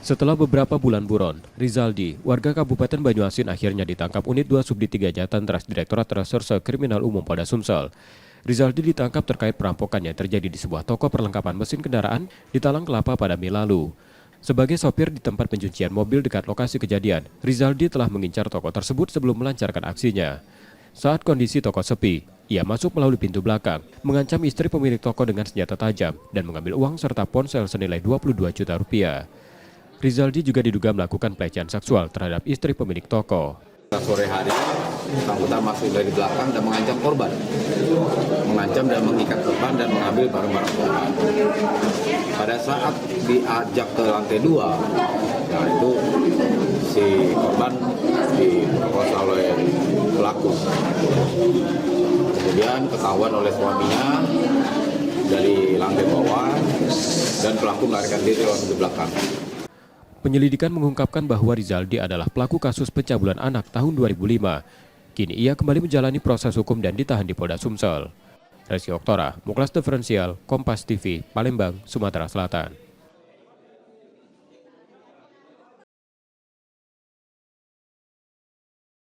Setelah beberapa bulan buron, Rizaldi, warga Kabupaten Banyuasin akhirnya ditangkap unit 2 Subdit 3 Jatantras Direktorat Reserse Kriminal Umum Polda Sumsel. Rizaldi ditangkap terkait perampokan yang terjadi di sebuah toko perlengkapan mesin kendaraan di Talang Kelapa pada Mei lalu. Sebagai sopir di tempat pencucian mobil dekat lokasi kejadian, Rizaldi telah mengincar toko tersebut sebelum melancarkan aksinya. Saat kondisi toko sepi, ia masuk melalui pintu belakang, mengancam istri pemilik toko dengan senjata tajam dan mengambil uang serta ponsel senilai 22 juta rupiah. Rizaldi juga diduga melakukan pelecehan seksual terhadap istri pemilik toko. Sore hari, bersangkutan masuk dari belakang dan mengancam korban, mengancam dan mengikat korban dan mengambil barang-barang korban. Pada saat diajak ke lantai 2, itu si korban diperkosa oleh pelaku. Kemudian ketahuan oleh suaminya dari lantai bawah dan pelaku melarikan diri lewat pintu belakang. Penyelidikan mengungkapkan bahwa Rizaldi adalah pelaku kasus pencabulan anak tahun 2005. Kini ia kembali menjalani proses hukum dan ditahan di Polda Sumsel. Resi Oktora, Muklas Diferensial, Kompas TV, Palembang, Sumatera Selatan.